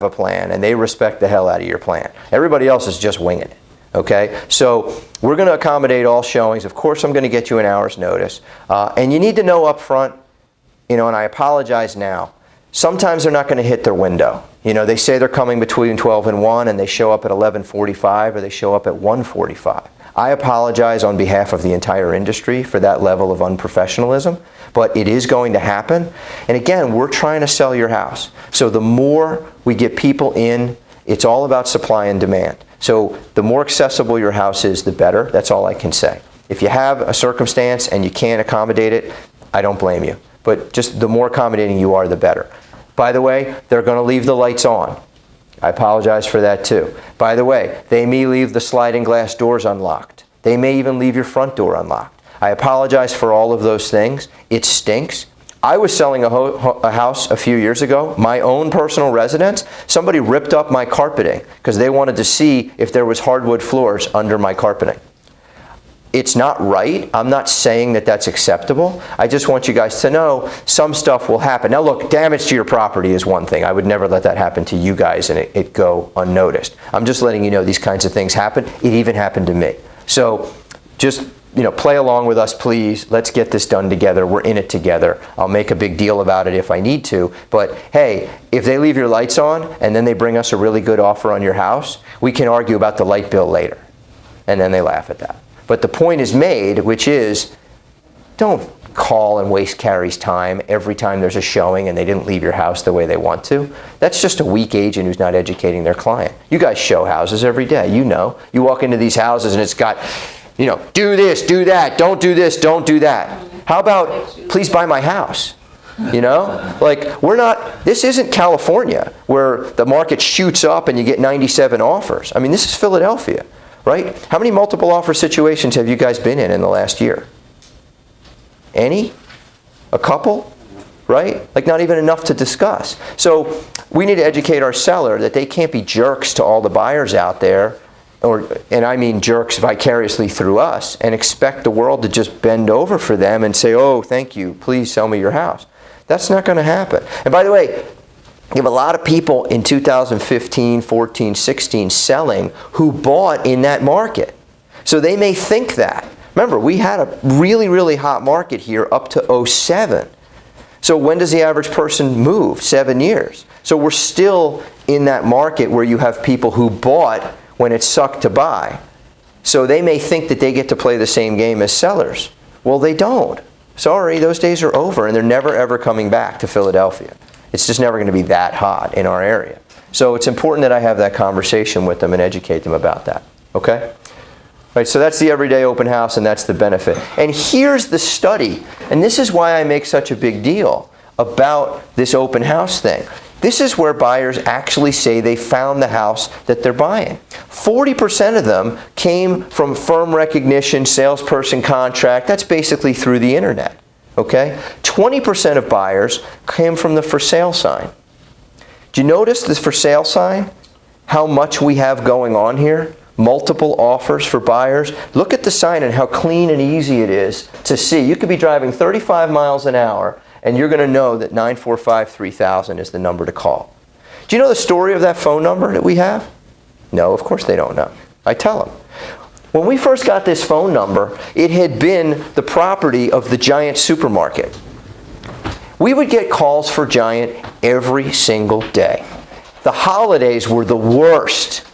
a plan and they respect the hell out of your plan. Everybody else is just winging it. Okay, so we're going to accommodate all showings. Of course, I'm going to get you an hour's notice. And you need to know up front, and I apologize now, sometimes they're not going to hit their window. They say they're coming between 12 and 1 and they show up at 11:45 or they show up at 1:45. I apologize on behalf of the entire industry for that level of unprofessionalism, but it is going to happen. And again, we're trying to sell your house. So the more we get people in, it's all about supply and demand. So the more accessible your house is, the better. That's all I can say. If you have a circumstance and you can't accommodate it, I don't blame you. But just the more accommodating you are, the better. By the way, they're going to leave the lights on. I apologize for that too. By the way, they may leave the sliding glass doors unlocked. They may even leave your front door unlocked. I apologize for all of those things. It stinks. I was selling a house a few years ago, my own personal residence. Somebody ripped up my carpeting because they wanted to see if there was hardwood floors under my carpeting. It's not right. I'm not saying that that's acceptable. I just want you guys to know some stuff will happen. Now look, damage to your property is one thing. I would never let that happen to you guys and it go unnoticed. I'm just letting you know these kinds of things happen. It even happened to me. So just play along with us, please. Let's get this done together. We're in it together. I'll make a big deal about it if I need to. But hey, if they leave your lights on and then they bring us a really good offer on your house, we can argue about the light bill later. And then they laugh at that. But the point is made, which is, don't call and waste Carrie's time every time there's a showing and they didn't leave your house the way they want to. That's just a weak agent who's not educating their client. You guys show houses every day. You walk into these houses and it's got, do this, do that, don't do this, don't do that. How about, please buy my house? This isn't California where the market shoots up and you get 97 offers. I mean, this is Philadelphia. Right? How many multiple offer situations have you guys been in the last year? Any? A couple? Right? Not even enough to discuss. So we need to educate our seller that they can't be jerks to all the buyers out there, and I mean jerks vicariously through us, and expect the world to just bend over for them and say, oh, thank you, please sell me your house. That's not going to happen. And by the way, you have a lot of people in 2015, 14, 16 selling who bought in that market. So they may think that. Remember, we had a really, really hot market here up to 07. So when does the average person move? 7 years. So we're still in that market where you have people who bought when it sucked to buy. So they may think that they get to play the same game as sellers. Well, they don't. Sorry, those days are over and they're never ever coming back to Philadelphia. It's just never going to be that hot in our area. So it's important that I have that conversation with them and educate them about that. Okay? Right, so that's the everyday open house and that's the benefit. And here's the study. And this is why I make such a big deal about this open house thing. This is where buyers actually say they found the house that they're buying. 40% of them came from firm recognition, salesperson contract. That's basically through the internet. Okay? 20% of buyers came from the for sale sign. Do you notice this for sale sign? How much we have going on here? Multiple offers for buyers. Look at the sign and how clean and easy it is to see. You could be driving 35 miles an hour and you're going to know that 945-3000 is the number to call. Do you know the story of that phone number that we have? No, of course they don't know. I tell them. When we first got this phone number, it had been the property of the Giant supermarket. We would get calls for Giant every single day. The holidays were the worst.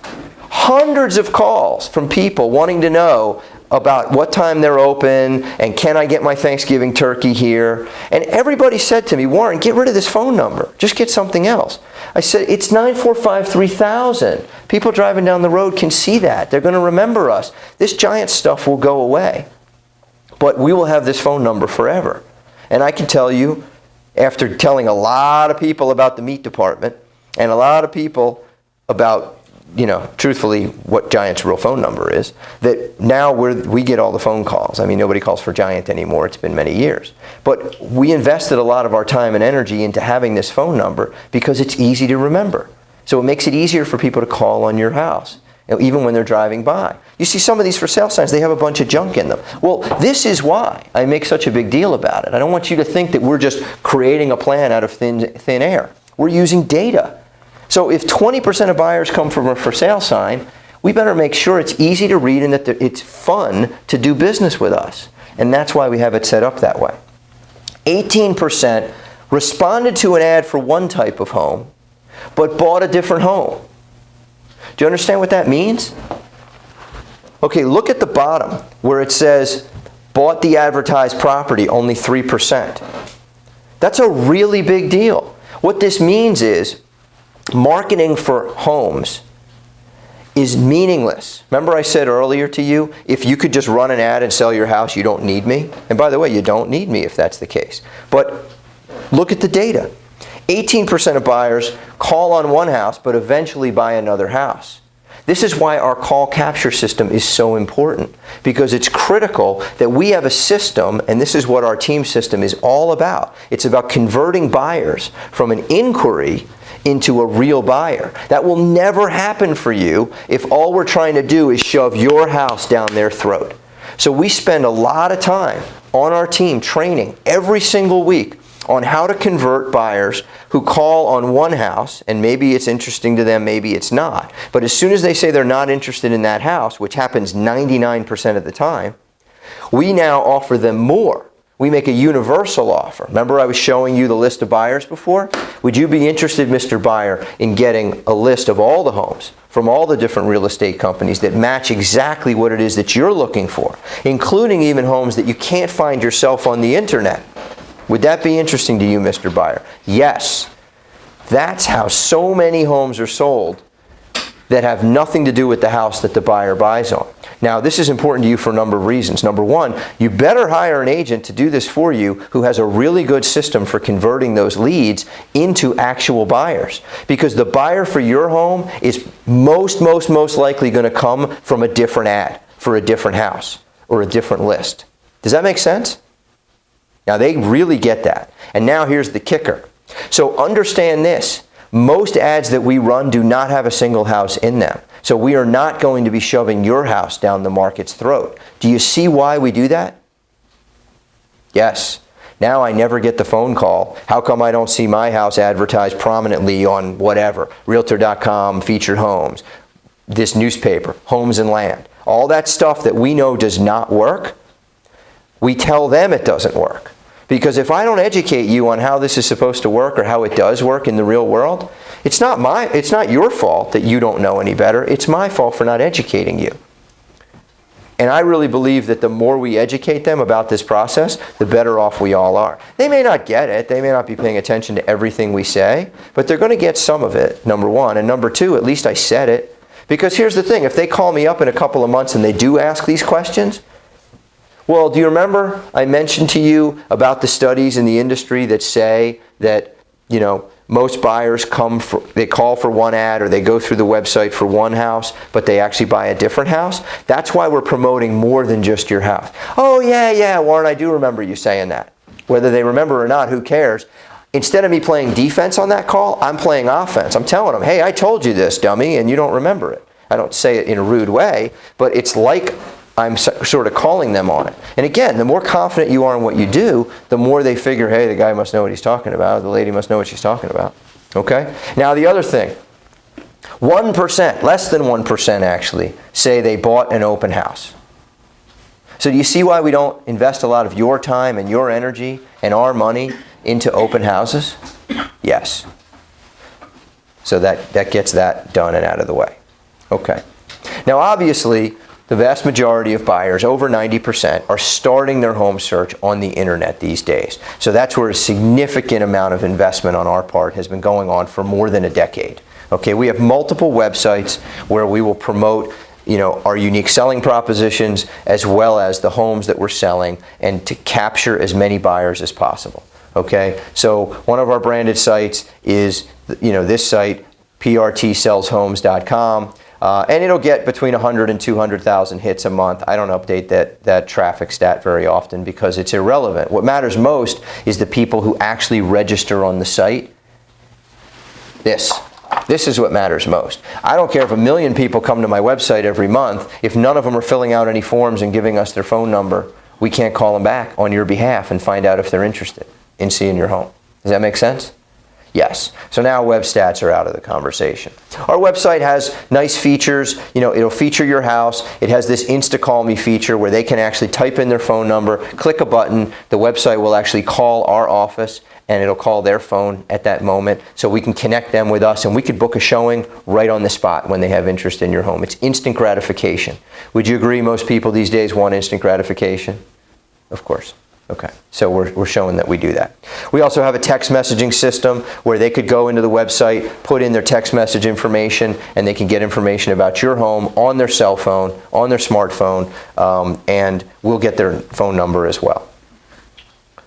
Hundreds of calls from people wanting to know about what time they're open and can I get my Thanksgiving turkey here. And everybody said to me, Warren, get rid of this phone number. Just get something else. I said, it's 945-3000. People driving down the road can see that. They're going to remember us. This Giant stuff will go away. But we will have this phone number forever. And I can tell you, after telling a lot of people about the meat department and a lot of people about truthfully, what Giant's real phone number is, that now we get all the phone calls. I mean, nobody calls for Giant anymore. It's been many years. But we invested a lot of our time and energy into having this phone number because it's easy to remember. So it makes it easier for people to call on your house, even when they're driving by. You see some of these for sale signs, they have a bunch of junk in them. Well, this is why I make such a big deal about it. I don't want you to think that we're just creating a plan out of thin air. We're using data. So if 20% of buyers come from a for sale sign, we better make sure it's easy to read and that it's fun to do business with us. And that's why we have it set up that way. 18% responded to an ad for one type of home, but bought a different home. Do you understand what that means? Okay, look at the bottom where it says, bought the advertised property, only 3%. That's a really big deal. What this means is marketing for homes is meaningless. Remember I said earlier to you, if you could just run an ad and sell your house, you don't need me? And by the way, you don't need me if that's the case. But look at the data. 18% of buyers call on one house, but eventually buy another house. This is why our call capture system is so important, because it's critical that we have a system, and this is what our team system is all about. It's about converting buyers from an inquiry into a real buyer. That will never happen for you if all we're trying to do is shove your house down their throat. So we spend a lot of time on our team training every single week on how to convert buyers who call on one house, and maybe it's interesting to them, maybe it's not. But as soon as they say they're not interested in that house, which happens 99% of the time, we now offer them more. We make a universal offer. Remember I was showing you the list of buyers before? Would you be interested, Mr. Buyer, in getting a list of all the homes from all the different real estate companies that match exactly what it is that you're looking for, including even homes that you can't find yourself on the internet? Would that be interesting to you, Mr. Buyer? Yes. That's how so many homes are sold that have nothing to do with the house that the buyer buys on. Now, this is important to you for a number of reasons. Number one, you better hire an agent to do this for you who has a really good system for converting those leads into actual buyers. Because the buyer for your home is most likely going to come from a different ad for a different house or a different list. Does that make sense? Now, they really get that. And now here's the kicker. So understand this. Most ads that we run do not have a single house in them. So we are not going to be shoving your house down the market's throat. Do you see why we do that? Yes. Now I never get the phone call. How come I don't see my house advertised prominently on whatever? Realtor.com, Featured Homes, this newspaper, Homes and Land. All that stuff that we know does not work, we tell them it doesn't work. Because if I don't educate you on how this is supposed to work or how it does work in the real world, it's not your fault that you don't know any better. It's my fault for not educating you. And I really believe that the more we educate them about this process, the better off we all are. They may not get it. They may not be paying attention to everything we say, but they're going to get some of it, number one. And number two, at least I said it. Because here's the thing. If they call me up in a couple of months and they do ask these questions, well, do you remember I mentioned to you about the studies in the industry that say that, most buyers they call for one ad or they go through the website for one house, but they actually buy a different house? That's why we're promoting more than just your house. Oh, yeah, Warren, I do remember you saying that. Whether they remember or not, who cares? Instead of me playing defense on that call, I'm playing offense. I'm telling them, hey, I told you this, dummy, and you don't remember it. I don't say it in a rude way, but it's like I'm sort of calling them on it. And again, the more confident you are in what you do, the more they figure, hey, the guy must know what he's talking about. The lady must know what she's talking about. Okay? Now, the other thing. 1%, less than 1% actually, say they bought an open house. So do you see why we don't invest a lot of your time and your energy and our money into open houses? Yes. So that gets that done and out of the way. Okay. Now, obviously, the vast majority of buyers, over 90%, are starting their home search on the internet these days. So that's where a significant amount of investment on our part has been going on for more than a decade. Okay, we have multiple websites where we will promote our unique selling propositions as well as the homes that we're selling, and to capture as many buyers as possible. Okay, so one of our branded sites is this site, prtsellshomes.com. And it'll get between 100 and 200,000 hits a month. I don't update that traffic stat very often because it's irrelevant. What matters most is the people who actually register on the site. This is what matters most. I don't care if 1 million people come to my website every month. If none of them are filling out any forms and giving us their phone number, we can't call them back on your behalf and find out if they're interested in seeing your home. Does that make sense? Yes. So now web stats are out of the conversation. Our website has nice features. It'll feature your house. It has this Insta-Call Me feature where they can actually type in their phone number, click a button. The website will actually call our office, and it'll call their phone at that moment, so we can connect them with us, and we could book a showing right on the spot when they have interest in your home. It's instant gratification. Would you agree most people these days want instant gratification? Of course. Okay, so we're showing that we do that. We also have a text messaging system where they could go into the website, put in their text message information, and they can get information about your home on their cell phone, on their smartphone, and we'll get their phone number as well.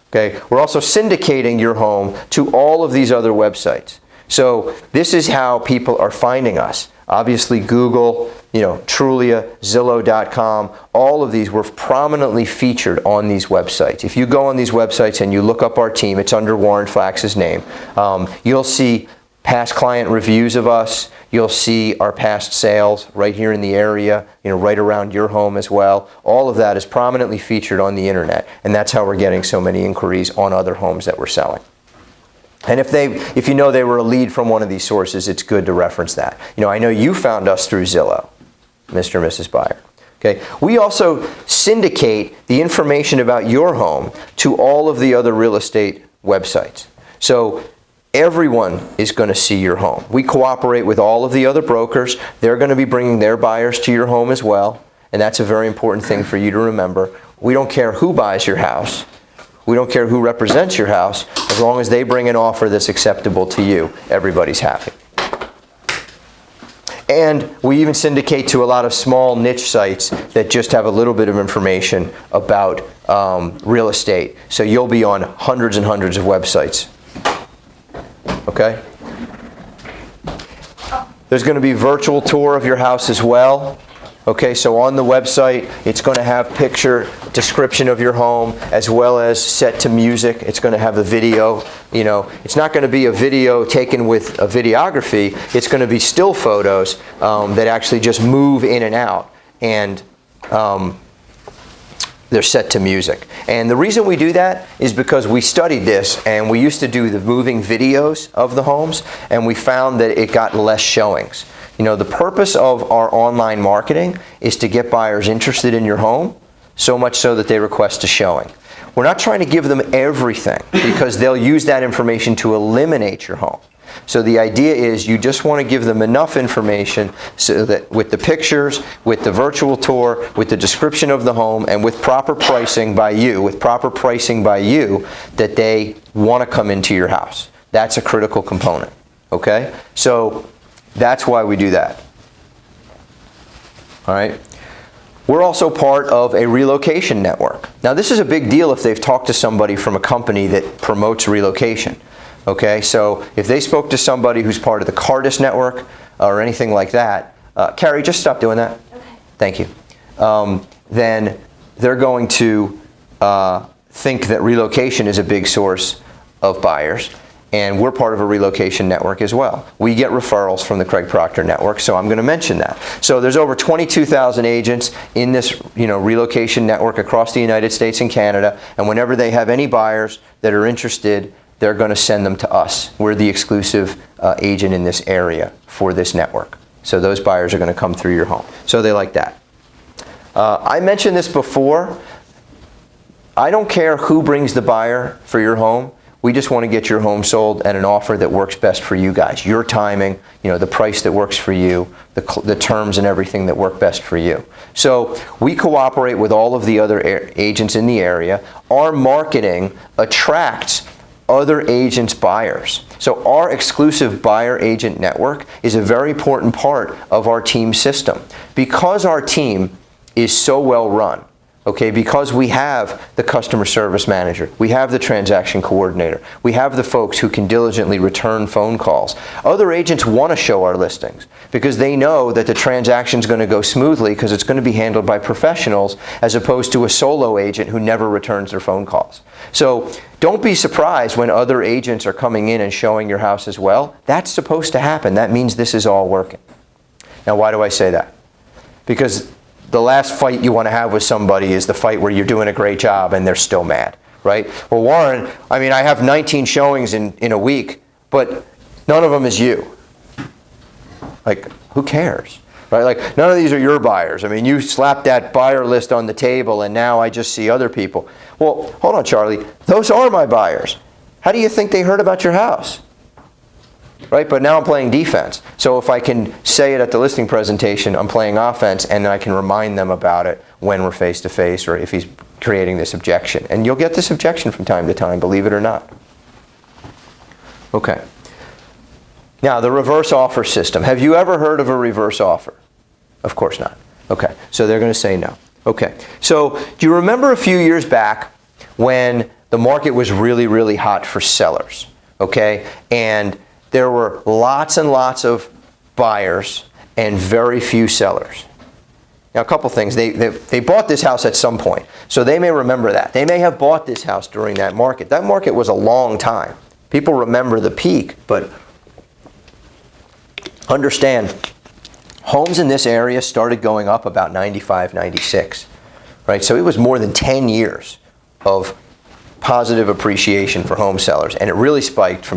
Okay, we're also syndicating your home to all of these other websites. So this is how people are finding us. Obviously Google, Trulia, Zillow.com, all of these were prominently featured on these websites. If you go on these websites and you look up our team, it's under Warren Flax's name. You'll see past client reviews of us. You'll see our past sales right here in the area, right around your home as well. All of that is prominently featured on the internet, and that's how we're getting so many inquiries on other homes that we're selling. And if you know they were a lead from one of these sources, it's good to reference that. I know you found us through Zillow, Mr. and Mrs. Buyer. Okay. We also syndicate the information about your home to all of the other real estate websites. So everyone is going to see your home. We cooperate with all of the other brokers. They're going to be bringing their buyers to your home as well, and that's a very important thing for you to remember. We don't care who buys your house. We don't care who represents your house. As long as they bring an offer that's acceptable to you, everybody's happy. And we even syndicate to a lot of small niche sites that just have a little bit of information about real estate. So you'll be on hundreds and hundreds of websites. Okay? There's going to be a virtual tour of your house as well. Okay, so on the website, it's going to have picture description of your home as well as set to music. It's going to have the video. It's not going to be a video taken with a videography. It's going to be still photos that actually just move in and out, and they're set to music. And the reason we do that is because we studied this, and we used to do the moving videos of the homes, and we found that it got less showings. The purpose of our online marketing is to get buyers interested in your home, so much so that they request a showing. We're not trying to give them everything, because they'll use that information to eliminate your home. So the idea is you just want to give them enough information so that with the pictures, with the virtual tour, with the description of the home, and with proper pricing by you, that they want to come into your house. That's a critical component. Okay? So that's why we do that. All right? We're also part of a relocation network. Now, this is a big deal if they've talked to somebody from a company that promotes relocation. Okay? So if they spoke to somebody who's part of the Cardis network or anything like that, Carrie, just stop doing that. Okay. Thank you. Then they're going to think that relocation is a big source of buyers. And we're part of a relocation network as well. We get referrals from the Craig Proctor network, so I'm going to mention that. So there's over 22,000 agents in this relocation network across the United States and Canada, and whenever they have any buyers that are interested, they're going to send them to us. We're the exclusive agent in this area for this network. So those buyers are going to come through your home. So they like that. I mentioned this before. I don't care who brings the buyer for your home. We just want to get your home sold at an offer that works best for you guys. Your timing, the price that works for you, the terms and everything that work best for you. So we cooperate with all of the other agents in the area. Our marketing attracts other agents' buyers. So our exclusive buyer agent network is a very important part of our team system. Because our team is so well run, okay, because we have the customer service manager, we have the transaction coordinator, we have the folks who can diligently return phone calls. Other agents want to show our listings because they know that the transaction's going to go smoothly because it's going to be handled by professionals as opposed to a solo agent who never returns their phone calls. So don't be surprised when other agents are coming in and showing your house as well. That's supposed to happen. That means this is all working. Now, why do I say that? Because the last fight you want to have with somebody is the fight where you're doing a great job and they're still mad, right? Well, Warren, I have 19 showings in a week. but none of them is you. Like, who cares? Right? Like, none of these are your buyers. I mean, you slapped that buyer list on the table and now I just see other people. Well, hold on, Charlie. Those are my buyers. How do you think they heard about your house? Right? But now I'm playing defense. So if I can say it at the listing presentation, I'm playing offense, and then I can remind them about it when we're face to face, or if he's creating this objection. And you'll get this objection from time to time, believe it or not. Okay. Now, the reverse offer system. Have you ever heard of a reverse offer? Of course not. Okay. So they're going to say no. Okay. So do you remember a few years back when the market was really, really hot for sellers? Okay. And there were lots and lots of buyers and very few sellers. Now, a couple things. They bought this house at some point, so they may remember that. They may have bought this house during that market. That market was a long time. People remember the peak, but understand, homes in this area started going up about 95, 96, right? So it was more than 10 years of positive appreciation for home sellers, and it really spiked from